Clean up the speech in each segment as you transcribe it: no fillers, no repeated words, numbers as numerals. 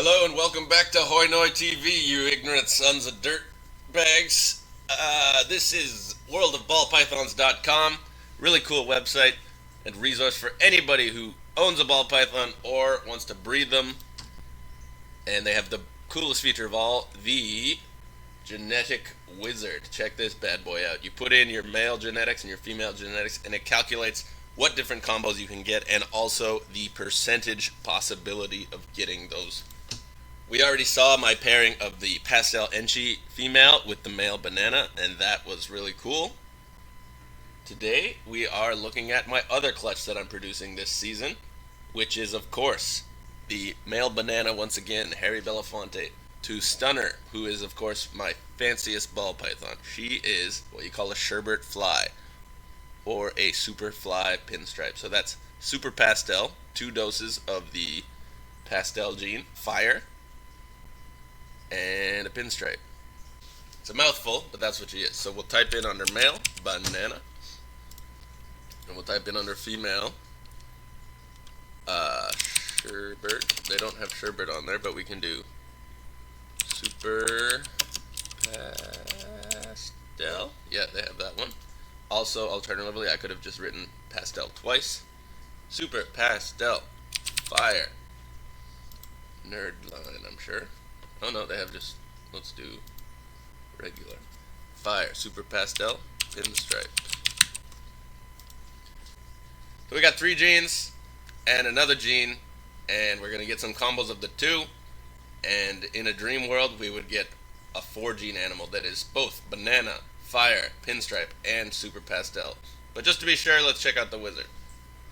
Hello and welcome back to Hoi Noi TV, you ignorant sons of dirt bags. This is worldofballpythons.com. Really cool website and resource for anybody who owns a ball python or wants to breed them. And they have the coolest feature of all, the genetic wizard. Check this bad boy out. You put in your male genetics and your female genetics, and it calculates what different combos you can get and also the percentage possibility of getting those. We already saw my pairing of the pastel enchi female with the male banana, and that was really cool. Today, we are looking at my other clutch that I'm producing this season, which is, of course, the male banana once again, Harry Belafonte, to Stunner, who is, of course, my fanciest ball python. She is what you call a sherbert fly, or a super fly pinstripe. So that's super pastel, 2 doses of the pastel gene, fire, and a pinstripe. It's a mouthful, but that's what she is. So we'll type in under male, banana, and we'll type in under female, sherbert. They don't have sherbert on there, but we can do super pastel. Yeah, they have that one. Also, alternatively, I could have just written pastel twice. Super pastel fire. Nerd line, I'm sure. Oh no, they have just, let's do regular. Fire, super pastel, pinstripe. So we got 3 genes and another gene, and we're going to get some combos of the 2. And in a dream world, we would get a 4 gene animal that is both banana, fire, pinstripe, and super pastel. But just to be sure, let's check out the wizard.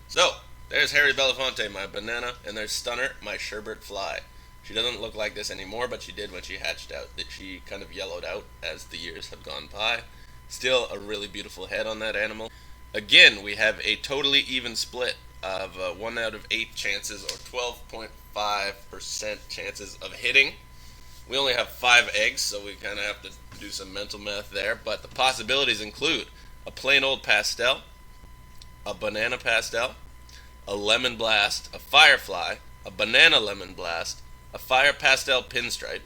So, there's Harry Belafonte, my banana, and there's Stunner, my sherbert fly. She doesn't look like this anymore, but she did when she hatched out. That she kind of yellowed out as the years have gone by. Still a really beautiful head on that animal. Again, we have a totally even split of 1 out of 8 chances, or 12.5% chances of hitting. We only have 5 eggs, so we kind of have to do some mental math there. But the possibilities include a plain old pastel, a banana pastel, a lemon blast, a firefly, a banana lemon blast, a fire pastel pinstripe,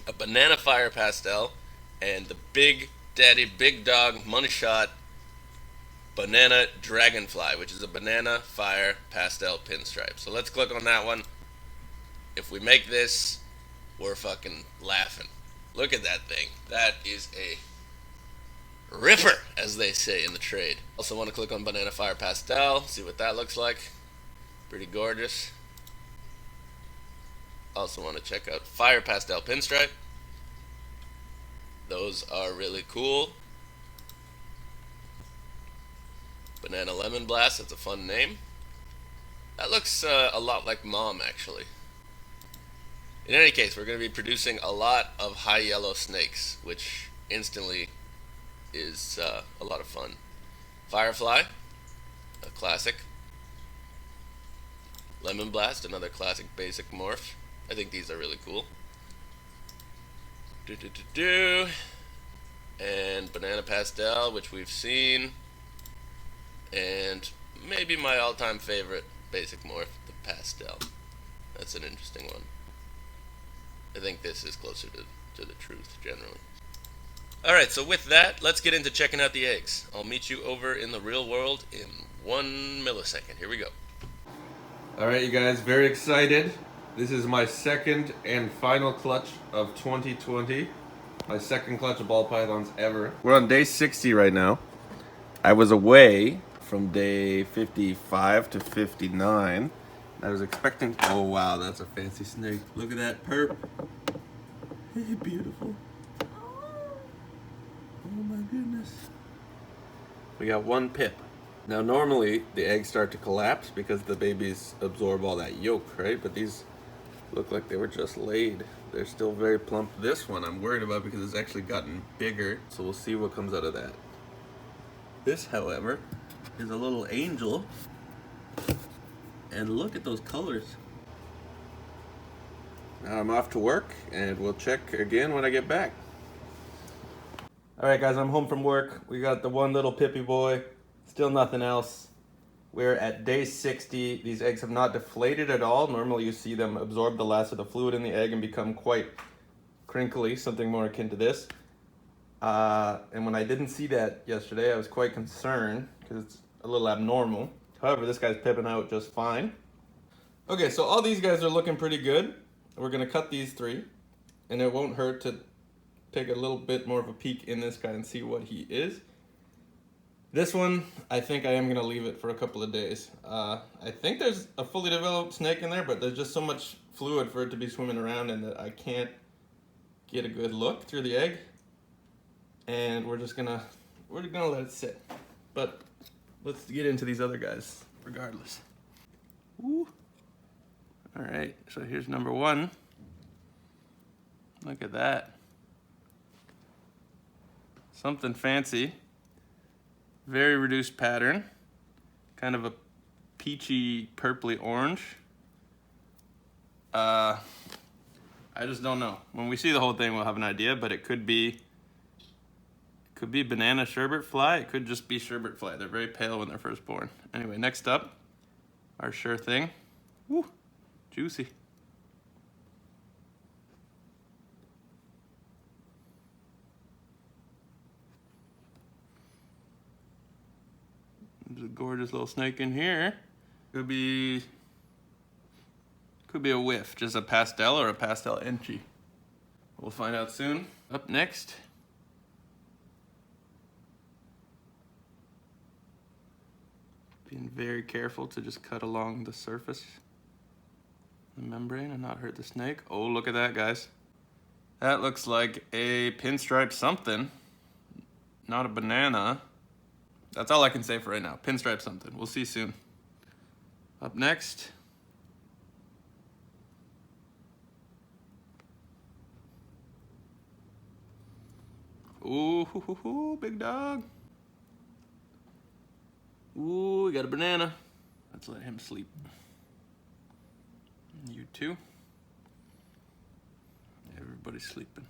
a banana fire pastel, and the big daddy, big dog, money shot banana dragonfly, which is a banana fire pastel pinstripe. So let's click on that one. If we make this, we're fucking laughing. Look at that thing. That is a ripper, as they say in the trade. Also want to click on banana fire pastel, see what that looks like. Pretty gorgeous. Also want to check out fire pastel pinstripe. Those are really cool. Banana lemon blast, that's a fun name. That looks a lot like mom, actually. In any case, we're going to be producing a lot of high yellow snakes, which instantly is a lot of fun. Firefly, a classic. Lemon blast, another classic basic morph. I think these are really cool. And banana pastel, which we've seen. And maybe my all-time favorite basic morph, the pastel. That's an interesting one. I think this is closer to the truth, generally. Alright, so with that, let's get into checking out the eggs. I'll meet you over in the real world in 1 millisecond. Here we go. Alright, you guys, very excited. This is my second and final clutch of 2020. My second clutch of ball pythons ever. We're on day 60 right now. I was away from day 55 to 59. I was expecting, oh wow, that's a fancy snake. Look at that perp. Hey, beautiful. Oh my goodness. We got 1 pip. Now normally the eggs start to collapse because the babies absorb all that yolk, right? But these look like they were just laid. They're still very plump. This one I'm worried about because it's actually gotten bigger. So we'll see what comes out of that. This, however, is a little angel. And look at those colors. Now I'm off to work, and we'll check again when I get back. Alright guys, I'm home from work. We got the one little pippy boy. Still nothing else. We're at day 60. These eggs have not deflated at all. Normally you see them absorb the last of the fluid in the egg and become quite crinkly, something more akin to this. And when I didn't see that yesterday, I was quite concerned because it's a little abnormal. However, this guy's pipping out just fine. Okay, so all these guys are looking pretty good. We're gonna cut these 3, and it won't hurt to take a little bit more of a peek in this guy and see what he is. This one, I think I am gonna leave it for a couple of days. I think there's a fully developed snake in there, but there's just so much fluid for it to be swimming around in that I can't get a good look through the egg. And we're gonna let it sit. But let's get into these other guys regardless. Woo. All right, so here's number 1. Look at that. Something fancy. Very reduced pattern, kind of a peachy, purpley orange. I just don't know. When we see the whole thing, we'll have an idea, but it could be banana sherbert fly. It could just be sherbert fly. They're very pale when they're first born. Anyway, next up, our sure thing. Woo, juicy. There's a gorgeous little snake in here. Could be a whiff, just a pastel or a pastel enchi. We'll find out soon. Up next, being very careful to just cut along the surface, the membrane, and not hurt the snake. Oh, look at that, guys. That looks like a pinstripe something, not a banana. That's all I can say for right now. Pinstripe something. We'll see soon. Up next. Ooh, hoo, hoo, hoo, big dog. Ooh, we got a banana. Let's let him sleep. You too. Everybody's sleeping.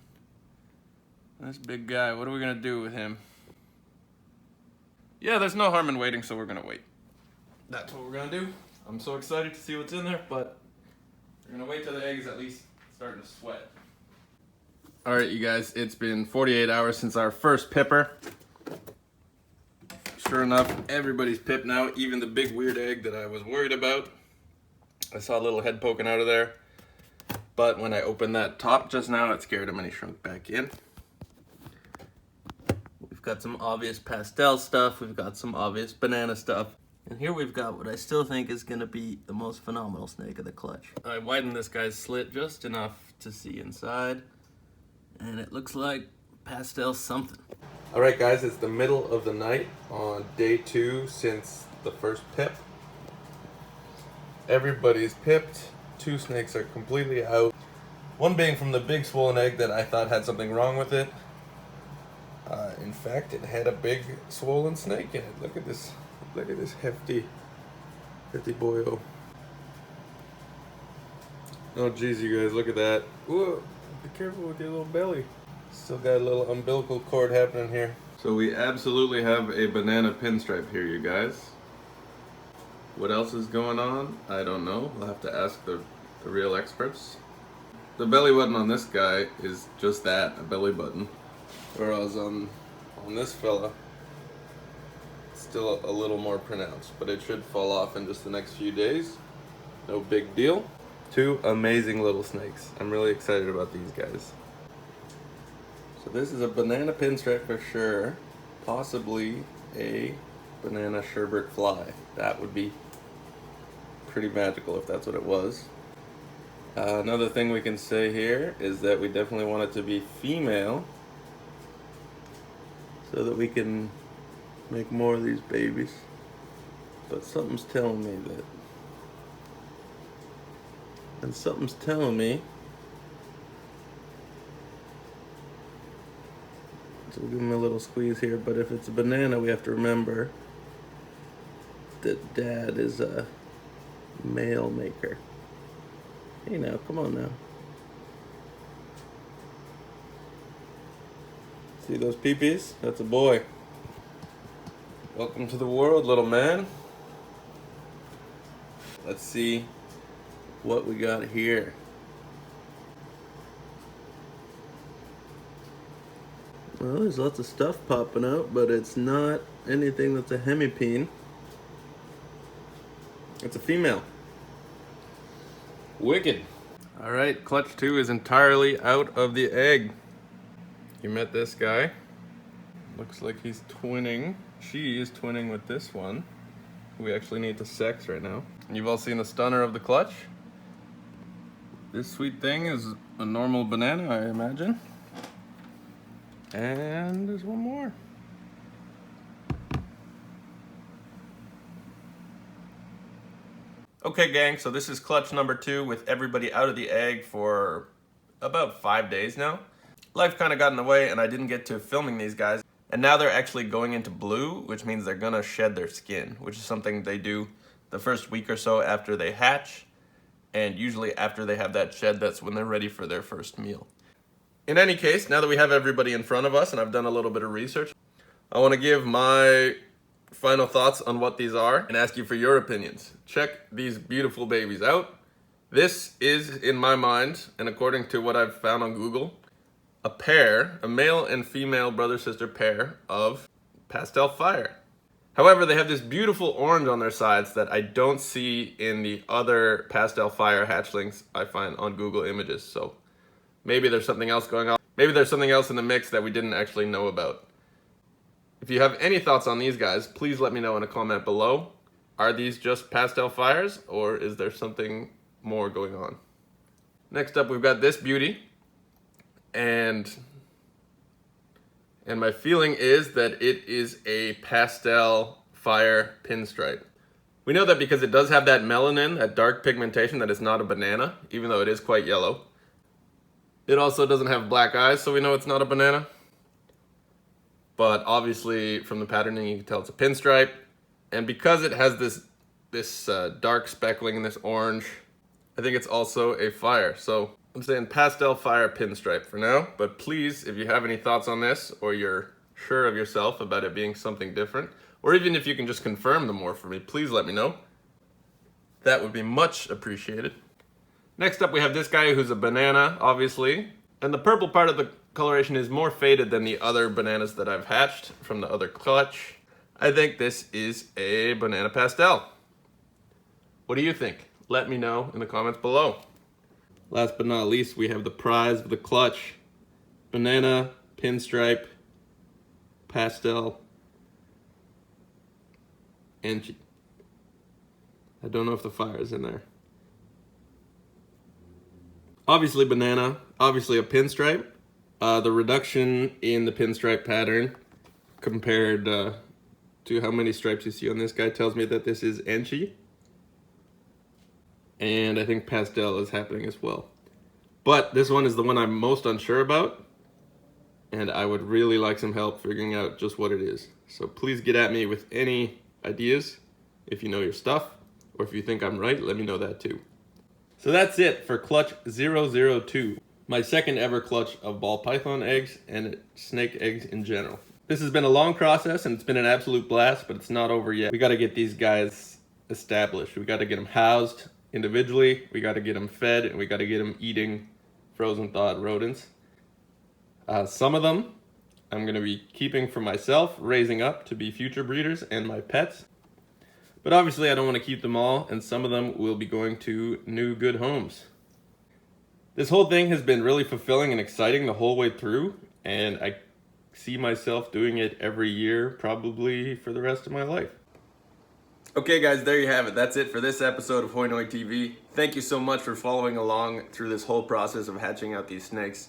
This big guy, what are we gonna do with him? Yeah, there's no harm in waiting, so we're gonna wait. That's what we're gonna do. I'm so excited to see what's in there, but we're gonna wait till the egg is at least starting to sweat. All right, you guys, it's been 48 hours since our first pipper. Sure enough, everybody's pipped now, even the big weird egg that I was worried about. I saw a little head poking out of there, but when I opened that top just now, it scared him and he shrunk back in. We've got some obvious pastel stuff, we've got some obvious banana stuff, and here we've got what I still think is gonna be the most phenomenal snake of the clutch. I widened this guy's slit just enough to see inside, and it looks like pastel something. All right, guys, it's the middle of the night on day 2 since the first pip. Everybody's pipped. 2 snakes are completely out. One being from the big swollen egg that I thought had something wrong with it. In fact, it had a big swollen snake in it. Look at this hefty boyo. Oh geez, you guys, look at that. Whoa, be careful with your little belly. Still got a little umbilical cord happening here. So we absolutely have a banana pinstripe here, you guys. What else is going on? I don't know. We'll have to ask the real experts. The belly button on this guy is just that, a belly button. Whereas on this fella, it's still a little more pronounced, but it should fall off in just the next few days. No big deal. 2 amazing little snakes. I'm really excited about these guys. So this is a banana pinstripe for sure. Possibly a banana sherbert fly. That would be pretty magical if that's what it was. Another thing we can say here is that we definitely want it to be female so that we can make more of these babies. But something's telling me that. And something's telling me. So we'll give him a little squeeze here, but if it's a banana, we have to remember that Dad is a male maker. Hey now, come on now. See those peepees? That's a boy. Welcome to the world, little man. let's see what we got here. Well, there's lots of stuff popping out, but it's not anything that's a hemipene. It's a female. Wicked. All right, clutch 2 is entirely out of the egg. You met this guy. Looks like he's twinning. She is twinning with this one. We actually need to sex right now. You've all seen the stunner of the clutch. This sweet thing is a normal banana, I imagine. And there's one more. Okay, gang, so this is clutch number 2 with everybody out of the egg for about 5 days now. Life kind of got in the way and I didn't get to filming these guys. And now they're actually going into blue, which means they're gonna shed their skin, which is something they do the first week or so after they hatch. And usually after they have that shed, that's when they're ready for their first meal. In any case, now that we have everybody in front of us and I've done a little bit of research, I want to give my final thoughts on what these are and ask you for your opinions. Check these beautiful babies out. This is, in my mind, and according to what I've found on Google, a pair, a male and female brother-sister pair of pastel fire. However, they have this beautiful orange on their sides that I don't see in the other pastel fire hatchlings I find on Google Images. So maybe there's something else going on. Maybe there's something else in the mix that we didn't actually know about. If you have any thoughts on these guys, please let me know in a comment below. Are these just pastel fires or is there something more going on? Next up, we've got this beauty. And my feeling is that it is a pastel fire pinstripe. We know that because it does have that melanin, that dark pigmentation, that it's not a banana, even though it is quite yellow. It also doesn't have black eyes, so we know it's not a banana. But obviously from the patterning you can tell it's a pinstripe. And because it has this dark speckling and this orange, I think it's also a fire. So I'm saying pastel fire pinstripe for now, but please, if you have any thoughts on this, or you're sure of yourself about it being something different, or even if you can just confirm them more for me, please let me know. That would be much appreciated. Next up, we have this guy who's a banana, obviously, and the purple part of the coloration is more faded than the other bananas that I've hatched from the other clutch. I think this is a banana pastel. What do you think? Let me know in the comments below. Last but not least, we have the prize of the clutch. Banana, pinstripe, pastel, enchi. I don't know if the fire is in there. Obviously banana, obviously a pinstripe. The reduction in the pinstripe pattern compared to how many stripes you see on this guy tells me that this is enchi. And I think pastel is happening as well. But this one is the one I'm most unsure about, and I would really like some help figuring out just what it is. So please get at me with any ideas if you know your stuff, or if you think I'm right, let me know that too. So that's it for clutch 002, my second ever clutch of ball python eggs and snake eggs in general. This has been a long process and it's been an absolute blast, but it's not over yet. We gotta get these guys established. We gotta get them housed individually, we got to get them fed, and we got to get them eating frozen thawed rodents. Some of them I'm going to be keeping for myself, raising up to be future breeders and my pets. But obviously I don't want to keep them all, and some of them will be going to new good homes. This whole thing has been really fulfilling and exciting the whole way through, and I see myself doing it every year, probably for the rest of my life. Okay guys, there you have it. That's it for this episode of Hoi Noi TV. Thank you so much for following along through this whole process of hatching out these snakes.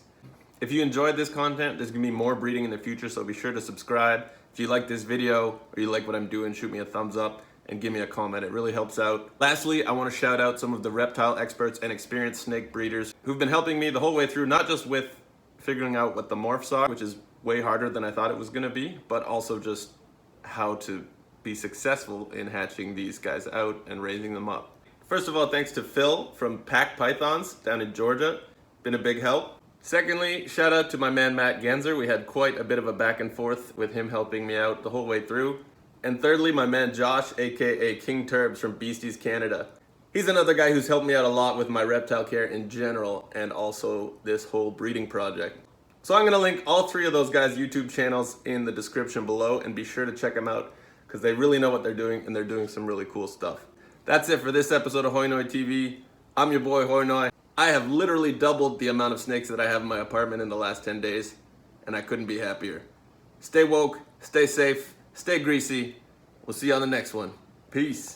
If you enjoyed this content, there's going to be more breeding in the future, so be sure to subscribe. If you like this video or you like what I'm doing, shoot me a thumbs up and give me a comment. It really helps out. Lastly, I want to shout out some of the reptile experts and experienced snake breeders who've been helping me the whole way through, not just with figuring out what the morphs are, which is way harder than I thought it was going to be, but also just how to be successful in hatching these guys out and raising them up. First of all, thanks to Phil from Pack Pythons down in Georgia. Been a big help. Secondly, shout out to my man Matt Genzer. We had quite a bit of a back and forth with him helping me out the whole way through. And thirdly, my man Josh, aka King Turbs from Beasties Canada. He's another guy who's helped me out a lot with my reptile care in general and also this whole breeding project. So I'm gonna link all three of those guys' YouTube channels in the description below, and be sure to check them out because they really know what they're doing and they're doing some really cool stuff. That's it for this episode of Hoi Noi TV. I'm your boy Hoi Noi. I have literally doubled the amount of snakes that I have in my apartment in the last 10 days, and I couldn't be happier. Stay woke, stay safe, stay greasy. We'll see you on the next one. Peace.